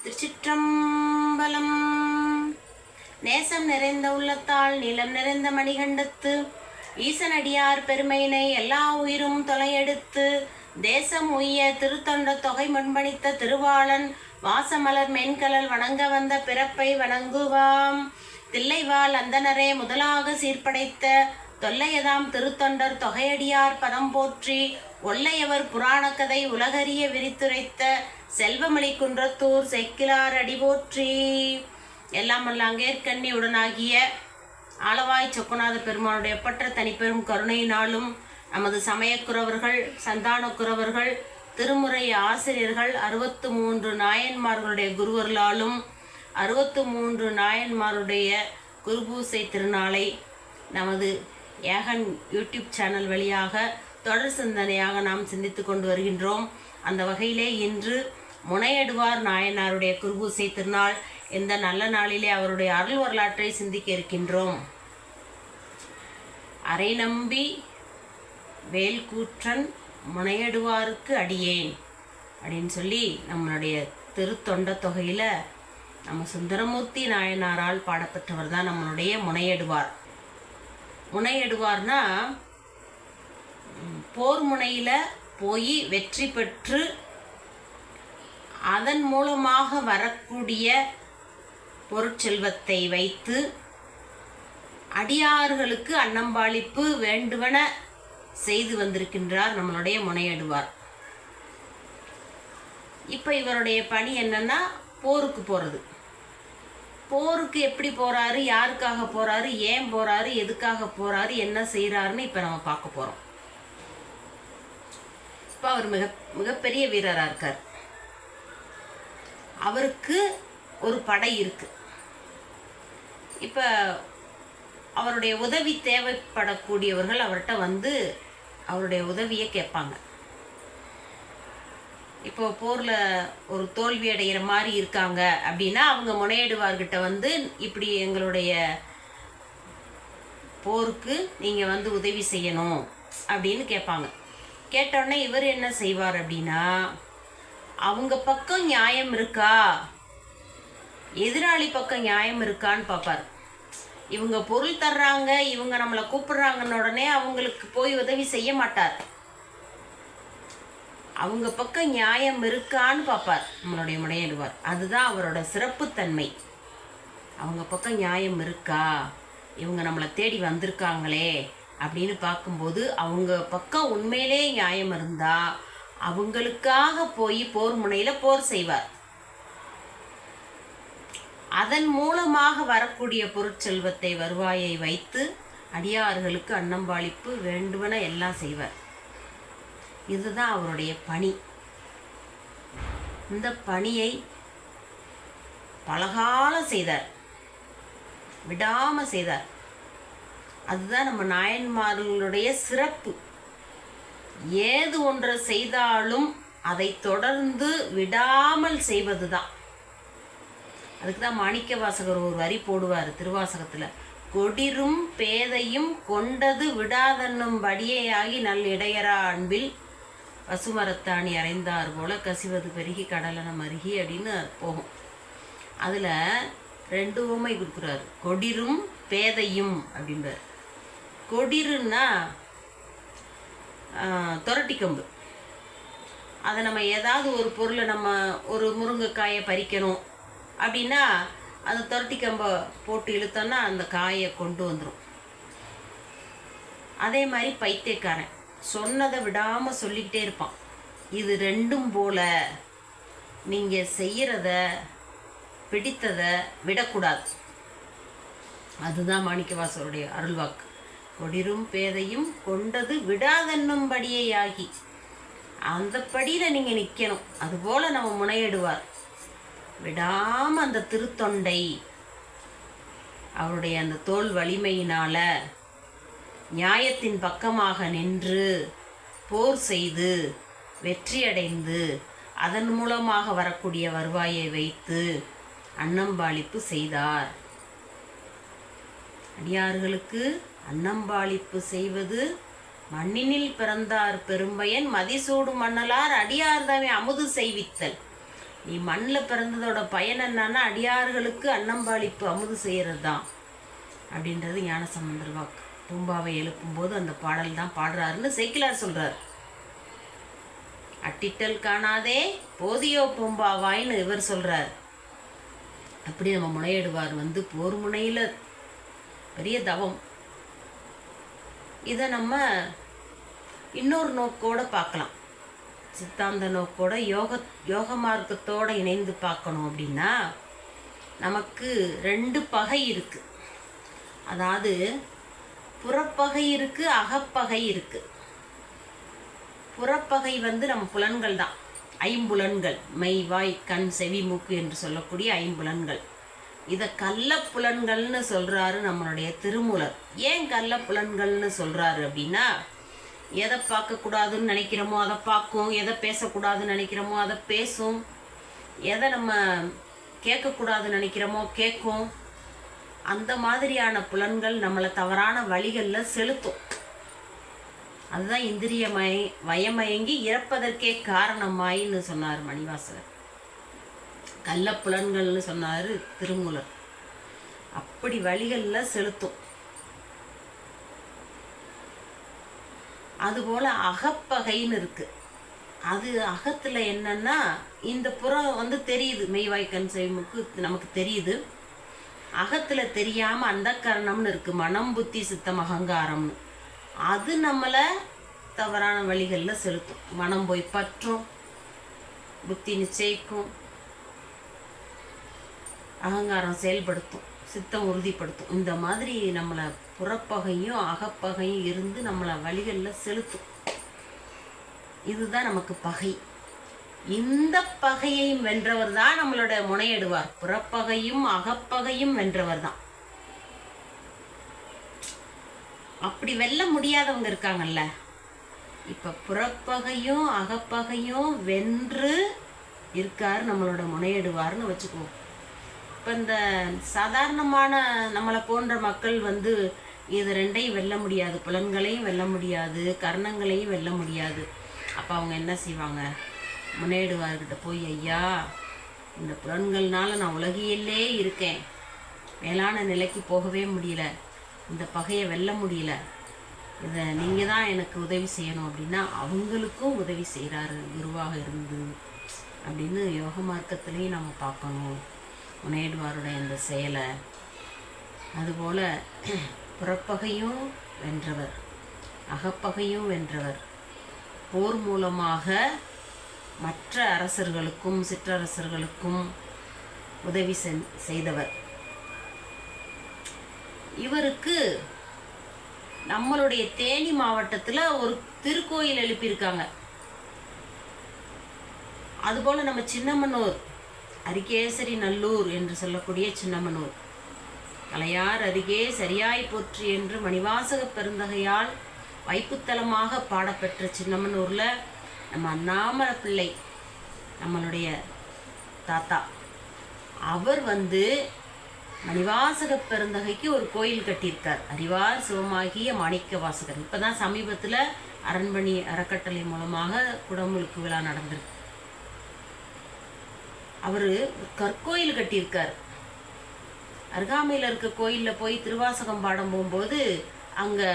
திருச்சிற்றம்பலம். நேசம் நிறைந்த உள்ளத்தால் நிலம் நிறைந்த மணிகண்டத்து ஈசனடியார் பெருமையினை எல்லா உயிரும் தொலையெடுத்து தேசம் உய்ய திருத்தொண்ட தொகை முன்பணித்த திருவாளன் வாசமலர் மென்கலல் வணங்க வந்த பிறப்பை வணங்குவாம். தில்லைவாள் அந்தனரே முதலாக சீர்படைத்த தொல்லையதாம் திருத்தொண்டர் தொகையடியார் பதம் போற்றி ஒல்லையவர் புராணக்கதை உலகறிய விரித்துரைத்த செல்வமணி குன்றத்தூர் செக்கிலார் அடி போற்றி. எல்லாம் வல்ல அங்கேற்கண்ணி உடனாகிய ஆலவாய் சொக்குநாத பெருமானுடைய பற்ற தனிப்பெரும் கருணையினாலும் நமது சமயக்குறவர்கள் சந்தானக்குறவர்கள் திருமுறை ஆசிரியர்கள் 63 நாயன்மார்களுடைய குருவர்களாலும் 63 நாயன்மாருடைய குருபூசை திருநாளை நமது ஏகன் யூடியூப் சேனல் வழியாக தொடர் சிந்தனையாக நாம் சிந்தித்து கொண்டு வருகின்றோம். அந்த வகையிலே இன்று முனையடுவார் நாயனாருடைய குருபூசை திருநாள். இந்த நல்ல நாளிலே அவருடைய அருள் வரலாற்றை சிந்திக்க இருக்கின்றோம். அரை நம்பி வேல்கூற்றன் முனையடுவாருக்கு அடியேன் அப்படின்னு சொல்லி நம்மளுடைய திருத்தொண்ட தொகையில் நம்ம சுந்தரமூர்த்தி நாயனாரால் பாடப்பெற்றவர் தான் நம்மளுடைய முனையடுவார். முனையடுவார்னா போர் முனையில் போய் வெற்றி பெற்று அதன் மூலமாக வரக்கூடிய பொருட்செல்வத்தை வைத்து அடியார்களுக்கு அன்னம்பாளிப்பு வேண்டுவன செய்து வந்திருக்கின்றார் நம்மளுடைய முனையடுவார். இப்போ இவருடைய பணி என்னன்னா போருக்கு போகிறது. போருக்கு எப்படி போகிறாரு, யாருக்காக போகிறாரு, ஏன் போகிறாரு, எதுக்காக போகிறாரு, என்ன செய்கிறாருன்னு இப்போ நம்ம பார்க்க போகிறோம். இப்போ அவர் மிகப்பெரிய வீரராக இருக்கார். அவருக்கு ஒரு படை இருக்கு. இப்போ அவருடைய உதவி தேவைப்படக்கூடியவர்கள் அவர்கிட்ட வந்து அவருடைய உதவியை கேட்பாங்க. இப்போ போரில் ஒரு தோல்வி அடைகிற மாதிரி இருக்காங்க அப்படின்னா அவங்க முனையிடுவார்கிட்ட வந்து இப்படி எங்களுடைய போருக்கு நீங்கள் வந்து உதவி செய்யணும் அப்படின்னு கேட்பாங்க. கேட்டோடனே இவர் என்ன செய்வார் அப்படின்னா அவங்க பக்கம் நியாயம் இருக்கா, எதிராளி பக்கம் நியாயம் இருக்கான்னு பார்ப்பார். இவங்க பொருள் தர்றாங்க, இவங்க நம்மளை கூப்பிடுறாங்கன்னு உடனே அவங்களுக்கு போய் உதவி செய்ய மாட்டார். அவங்க பக்கம் நியாயம் இருக்கான்னு பார்ப்பார் நம்மளுடைய முனையிடுவார். அதுதான் அவரோட சிறப்புத்தன்மை. அவங்க பக்கம் நியாயம் இருக்கா, இவங்க நம்மளை தேடி வந்திருக்காங்களே அப்படின்னு பார்க்கும்போது அவங்க பக்கம் உண்மையிலே நியாயம் இருந்தா அவங்களுக்காக போய் போர் முனையில் போர் செய்வார். அதன் மூலமாக வரக்கூடிய பொருட்செல்வத்தை வருவாயை வைத்து அடியார்களுக்கு அன்னம்பாளிப்பு வேண்டுவன எல்லாம் செய்வார். இதுதான் அவருடைய பணி. இந்த பணியை பலகாலம் செய்தார், விடாமல் செய்தார். அதுதான் நம்ம நாயன்மார்களுடைய சிறப்பு. ஏது ஒன்றை செய்தாலும் அதை தொடர்ந்து விடாமல் செய்வது தான். அதுக்கு தான் மாணிக்க வாசகர் ஒரு வரி போடுவார் திருவாசகத்தில், கொடிரும் பேதையும் கொண்டது விடாதன்னும் படியையாகி நல் இடையரா அன்பில் பசுமரத்தாணி அறைந்தார் போல கசிவது பெருகி கடலன மருகி அப்படின்னு போகும். அதில் 2 உவமை கொடுக்குறாரு. கொடிரும் பேதையும் அப்படின்றார். கொடிருன்னா தொரட்டி கம்பு. அதை நம்ம ஏதாவது ஒரு பொருளை நம்ம ஒரு முருங்கைக்காயை பறிக்கணும் அப்படின்னா அந்த தொரட்டி கம்பை போட்டு இழுத்தோன்னா அந்த காயை கொண்டு வந்துடும். அதே மாதிரி பைத்தியக்காரன் சொன்னதை விடாமல் சொல்லிக்கிட்டே இருப்பான். இது 2ம் போல நீங்கள் செய்கிறத பிடித்ததை விடக்கூடாது. அதுதான் மாணிக்கவாசருடைய அருள்வாக்கு. கொடிரும் பேதையும் கொண்டது விடாதன்னும்படியே ஆகி அந்த படியில் நீங்கள் நிற்கணும். அதுபோல் நம்ம முனையிடுவார். விடாமல் அந்த திருத்தொண்டை அவருடைய அந்த தோல் வலிமையினால் நியாயத்தின் பக்கமாக நின்று போர் செய்து வெற்றியடைந்து அதன் மூலமாக வரக்கூடிய வருவாயை வைத்து அன்னம்பாளிப்பு செய்தார். அடியார்களுக்கு அன்னம்பாளிப்பு செய்வது மண்ணினில் பிறந்தார் பெரும்பயன் மதிசூடு மன்னலார் அடியார்தமை அமுது செய்வித்தல் நீ மண்ணில் பிறந்ததோட பயன் என்னன்னா அடியார்களுக்கு அன்னம்பாளிப்பு அமுது செய்கிறது தான் அப்படின்றது ஞானசம்பந்தர் வாக்கு. பூம்பாவை எழுப்பும்போது அந்த பாடல் தான் பாடுறாருன்னு சேக்கிழார் சொல்கிறார். அட்டிட்டல் காணாதே போதியோ பூம்பாவாயின்னு இவர் சொல்கிறார். அப்படி நம்ம முனையிடுவார் போர் முனையில் பெரிய தவம். இதை நம்ம இன்னொரு நோக்கோடு பார்க்கலாம். சித்தாந்த நோக்கோட யோக மார்க்கத்தோடு இணைந்து பார்க்கணும் அப்படின்னா நமக்கு 2 பகை இருக்குது. அதாவது புறப்பகை இருக்குது, அகப்பகை இருக்குது. புறப்பகை நம்ம புலன்கள் தான், ஐம்புலன்கள், மெய் வாய் கண் செவி மூக்கு என்று சொல்லக்கூடிய ஐம்புலன்கள். இதை கள்ளப்புலன்கள்னு சொல்கிறாரு நம்மளுடைய திருமூலர். ஏன் கள்ளப்புலன்கள்னு சொல்கிறாரு அப்படின்னா, எதை பார்க்கக்கூடாதுன்னு நினைக்கிறோமோ அதை பார்க்கும், எதை பேசக்கூடாதுன்னு நினைக்கிறோமோ அதை பேசும், எதை நம்ம கேட்கக்கூடாதுன்னு நினைக்கிறோமோ கேட்கும். அந்த மாதிரியான புலன்கள் நம்மளை தவறான வழிகளில் செலுத்தும். அதுதான் இந்திரிய வயமயங்கி இறப்பதற்கே காரணமாயின்னு சொன்னார் மணிவாசகர். கள்ள புலன்கள்னு சொன்னார் திருமூலர். அப்படி வழிகளில் செலுத்தும். அதுபோல் அகப்பகைன்னு இருக்குது. அது அகத்தில் என்னன்னா இந்த புறம் தெரியுது, மெய்வாய்க்கண் செவிமுக்கு நமக்கு தெரியுது. அகத்தில் தெரியாமல் அந்த கரணம்னு இருக்குது, மனம் புத்தி சித்தம் அகங்காரம்னு. அது நம்மளை தவறான வழிகளில் செலுத்தும். மனம் போய் பற்றும், புத்தி நிச்சயிக்கும், அகங்காரம் செயல்படுத்தும், சித்தம் உறுதிப்படுத்தும். இந்த மாதிரி நம்மளை புறப்பகையும் அகப்பகையும் இருந்து நம்மளை வழிகளில் செலுத்தும். இதுதான் நமக்கு பகை. இந்த பகையையும் வென்றவர் தான் நம்மளோட முனையிடுவார். புறப்பகையும் அகப்பகையும் வென்றவர் தான். அப்படி வெல்ல முடியாதவங்க இருக்காங்கல்ல. இப்ப புறப்பகையும் அகப்பகையும் வென்று இருக்காரு நம்மளோட முனையிடுவார்னு வச்சுக்குவோம். இப்போ இந்த சாதாரணமான நம்மளை போன்ற மக்கள் இது 2ஐயும் வெல்ல முடியாது, புலன்களையும் வெல்ல முடியாது, கர்ணங்களையும் வெல்ல முடியாது. அப்போ அவங்க என்ன செய்வாங்க? முன்னேடுவார்கிட்ட போய், ஐயா இந்த புலன்கள்னால நான் உலகிலே இருக்கேன், மேலான நிலைக்கு போகவே முடியல, இந்த பகையை வெல்ல முடியல, இதை நீங்கள் தான் எனக்கு உதவி செய்யணும் அப்படின்னா அவங்களுக்கும் உதவி செய்கிறாரு குருவாக இருந்து அப்படின்னு யோக மார்க்கத்துலேயும் நம்ம பார்க்கணும் முனையிடுவாருடைய இந்த செயலை. அதுபோல் புறப்பகையும் வென்றவர், அகப்பகையும் வென்றவர், போர் மூலமாக மற்ற அரசர்களுக்கும் சிற்றரசர்களுக்கும் உதவி செய்தவர். இவருக்கு நம்மளுடைய தேனி மாவட்டத்தில் ஒரு திருக்கோயில் எழுப்பியிருக்காங்க. அதுபோல் நம்ம சின்னமனூர், அரிகேசரி நல்லூர் என்று சொல்லக்கூடிய சின்னமனூர், கலையார் அருகே சரியாய் போற்றி என்று மணிவாசக பெருந்தகையால் வைப்புத்தலமாக பாடப்பெற்ற சின்னமனூரில் நம்ம அண்ணாமலை பிள்ளை, நம்மளுடைய தாத்தா, அவர் மணிவாசக பெருந்தகைக்கு ஒரு கோயில் கட்டியிருக்கார். அறிவார் சிவமாகிய மாணிக்க வாசகர். இப்போ தான் சமீபத்தில் அரண்மனை அறக்கட்டளை மூலமாக குடமுழுக்கு விழா நடந்திருக்கு. அவர் கற்கோயில் கட்டியிருக்கார். அருகாமையில் இருக்க கோயிலில் போய் திருவாசகம் பாடம் போகும்போது அங்கே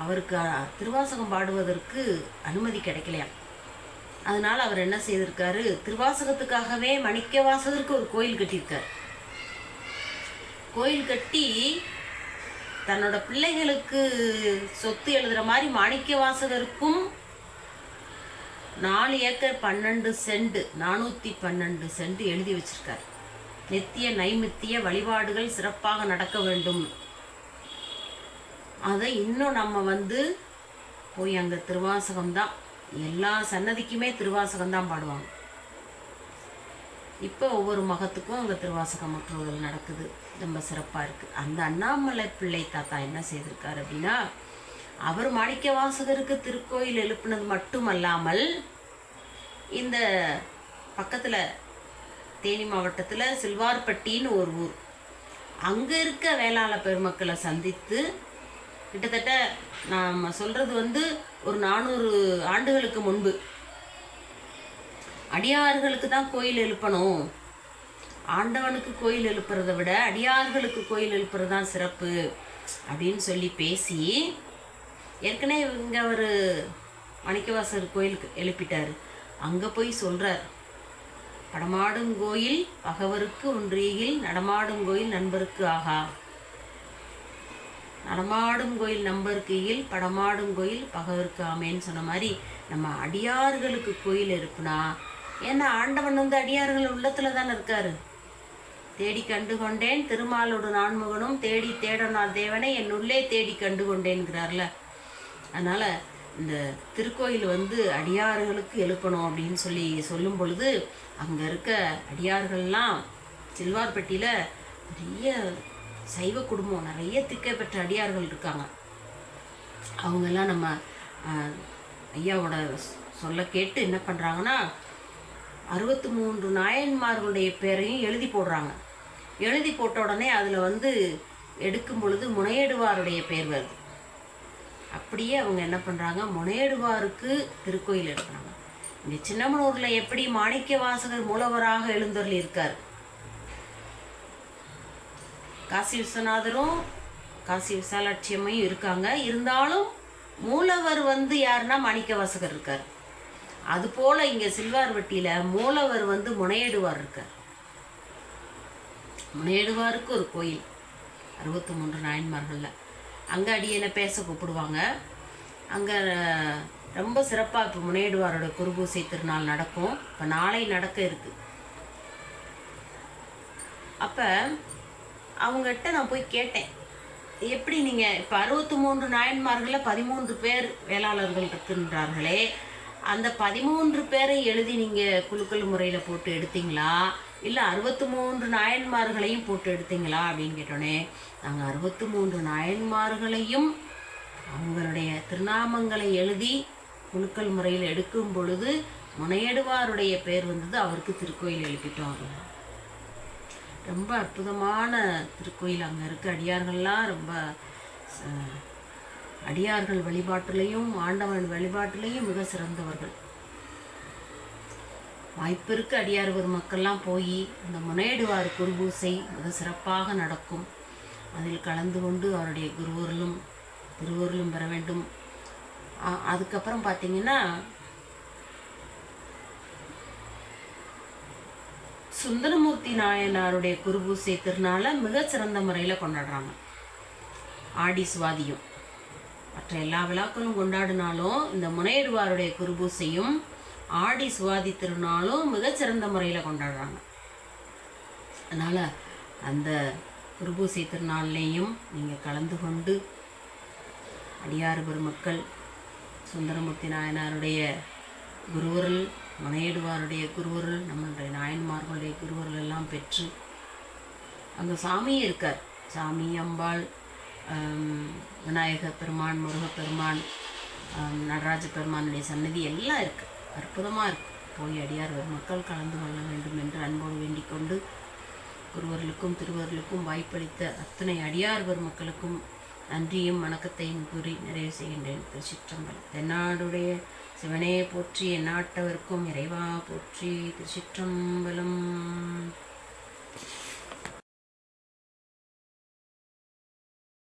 அவருக்கு திருவாசகம் பாடுவதற்கு அனுமதி கிடைக்கலையா. அதனால் அவர் என்ன செய்திருக்காரு, திருவாசகத்துக்காகவே மாணிக்க வாசகருக்கு ஒரு கோயில் கட்டியிருக்கார். கோயில் கட்டி தன்னோட பிள்ளைகளுக்கு சொத்து எழுதுகிற மாதிரி மாணிக்க வாசகருக்கும் 4 ஏக்கர் 12 சென்ட் 412 சென்ட் எழுதி வச்சிருக்கார். நித்திய நைமித்திய வழிபாடுகள் சிறப்பாக நடக்க வேண்டும். அதை இன்னும் நம்ம போய் அங்கே திருவாசகம்தான், எல்லா சன்னதிக்குமே திருவாசகம்தான் பாடுவாங்க. இப்போ ஒவ்வொரு மகத்துக்கும் அங்கே திருவாசகம் முற்றுதல் நடக்குது, ரொம்ப சிறப்பாக இருக்குது. அந்த அண்ணாமலை பிள்ளை தாத்தா என்ன செய்திருக்கார் அப்படின்னா, அவர் மாணிக்க வாசகருக்கு திருக்கோயில் எழுப்பினது மட்டுமல்லாமல் இந்த பக்கத்தில் தேனி மாவட்டத்தில் சில்வார்பட்டின்னு ஒரு ஊர், அங்கே இருக்க வேளாள பெருமக்களை சந்தித்து கிட்டத்தட்ட நாம் சொல்கிறது ஒரு 400 ஆண்டுகளுக்கு முன்பு அடியார்களுக்கு தான் கோயில் எழுப்பணும், ஆண்டவனுக்கு கோயில் எழுப்புறதை விட அடியார்களுக்கு கோயில் எழுப்புறது தான் சிறப்பு அப்படின்னு சொல்லி பேசி, ஏற்கனவே இங்கே ஒரு மாணிக்கவாசகர் கோயிலுக்கு எழுப்பிட்டார். அங்கே போய் சொல்கிறார், படமாடும் கோயில் பகவருக்கு ஒன்றியில், நடமாடும் கோயில் நண்பருக்கு ஆகா. நடமாடும் கோயில் நம்பருக்கு ஈல், படமாடும் கோயில் பகவருக்கு ஆமேன்னு சொன்ன மாதிரி நம்ம அடியார்களுக்கு கோயில் எழுப்புனா, ஏன்னா ஆண்டவன் வந்து அடியார்கள் உள்ளத்துல தானே இருக்காரு. தேடி கண்டு கொண்டேன் திருமாலோடு நான்முகனும், தேடி தேடனா தேவனை என் உள்ளே தேடி கண்டு கொண்டேன்கிறார்ல. அதனால இந்த திருக்கோயில் வந்து அடியார்களுக்கு எழுப்பணும் அப்படின்னு சொல்லி சொல்லும் பொழுது, அங்கே இருக்க அடியார்கள்லாம் சில்வார்பட்டியில் பெரிய சைவ குடும்பம், நிறைய திக்கை பெற்ற அடியார்கள் இருக்காங்க. அவங்கெல்லாம் நம்ம ஐயாவோட சொல்ல கேட்டு என்ன பண்ணுறாங்கன்னா, 63 நாயன்மார்களுடைய பேரையும் எழுதி போடுறாங்க. எழுதி போட்ட உடனே அதில் வந்து எடுக்கும் பொழுது முனையடுவாருடைய பேர் வருது. அப்படியே அவங்க என்ன பண்ணுறாங்க, முனையடுவாருக்கு திருக்கோயில் எடுக்கிறாங்க. இங்கே சின்னமனூரில் எப்படி மாணிக்க வாசகர் மூலவராக எழுந்தருளி இருக்கார், காசி விஸ்வநாதரும் காசி விசாலாட்சியம்மையும் இருக்காங்க. இருந்தாலும் மூலவர் வந்து யாருன்னா மாணிக்க வாசகர் இருக்கார். அதுபோல் இங்கே சில்வார்பட்டியில் மூலவர் வந்து முனையடுவார் இருக்கார். முனையடுவாருக்கு ஒரு கோயில் 63 நாயன்மார்களில். அங்கே அடியனை பேச கூப்பிடுவாங்க. அங்கே ரொம்ப சிறப்பாக இப்போ முனையடுவாரோட குருபூசை திருநாள் நடக்கும். இப்போ நாளை நடக்க இருக்குது. அப்போ அவங்ககிட்ட நான் போய் கேட்டேன், எப்படி நீங்கள் இப்போ 63 நாயன்மார்களில் 13 பேர் வேளாளர்கள் இருக்கின்றார்களே, அந்த 13 பேரை எழுதி நீங்கள் குலுக்கல் முறையில் போட்டு எடுத்தீங்களா, இல்லை 63 நாயன்மார்களையும் போட்டு எடுத்தீங்களா அப்படின்னு கேட்டோன்னே, நாங்கள் 63 நாயன்மார்களையும் அவங்களுடைய திருநாமங்களை எழுதி குலுக்கல் முறையில் எடுக்கும் பொழுது முனையடுவாருடைய பேர் வந்தது, அவருக்கு திருக்கோயில் எழுப்பிட்டோம். ரொம்ப அற்புதமான திருக்கோயில். அங்கே இருக்க அடியார்கள்லாம் ரொம்ப அடியார்கள் வழிபாட்டிலையும் ஆண்டவன் வழிபாட்டிலையும் மிக சிறந்தவர்கள். வாய்ப்பு இருக்க அடியார் ஒரு மக்கள்லாம் போய் இந்த முனையடுவார் குருபூசை மிக சிறப்பாக நடக்கும். அதில் கலந்து கொண்டு அவருடைய திருவருளும் பெற வேண்டும். அதுக்கப்புறம் பார்த்தீங்கன்னா சுந்தரமூர்த்தி நாயனாருடைய குருபூசை திருநாளை மிக சிறந்த முறையில் கொண்டாடுறாங்க. ஆடி சுவாதியும் மற்ற எல்லா விழாக்களும் கொண்டாடினாலும் இந்த முனையடுவாருடைய குருபூசையும் ஆடி சுவாதி திருநாளும் மிகச்சிறந்த முறையில் கொண்டாடுறாங்க. அதனால் அந்த குருபூசை திருநாள்லேயும் நீங்கள் கலந்து கொண்டு அடியார் பெருமக்கள் சுந்தரமூர்த்தி நாயனாருடைய குருவருள், முனையடுவாருடைய குருவருள், நம்மளுடைய நாயன்மார்களுடைய குருவருள் எல்லாம் பெற்று, அங்கே சாமியும் இருக்கார். சாமி, அம்பாள், விநாயகர் பெருமான், முருகப்பெருமான், நடராஜ பெருமானுடைய சன்னதி எல்லாம் இருக்குது. அற்புதமாக இருக்குது. போய் அடியார் மக்கள் கலந்து கொள்ள வேண்டும் என்று அன்போடு வேண்டிக் கொண்டு, குருவர்களுக்கும் திருவர்களுக்கும் வாய்ப்பளித்த அத்தனை அடியார் பெருமக்களுக்கும் நன்றியும் வணக்கத்தையும் கூறி நிறைவு செய்கின்றேன். திருச்சிற்றம்பலம். தென்னாடுடைய சிவனே போற்றி, எந்நாட்டவர்க்கும் இறைவா போற்றி. திருச்சிற்றம்பலம்.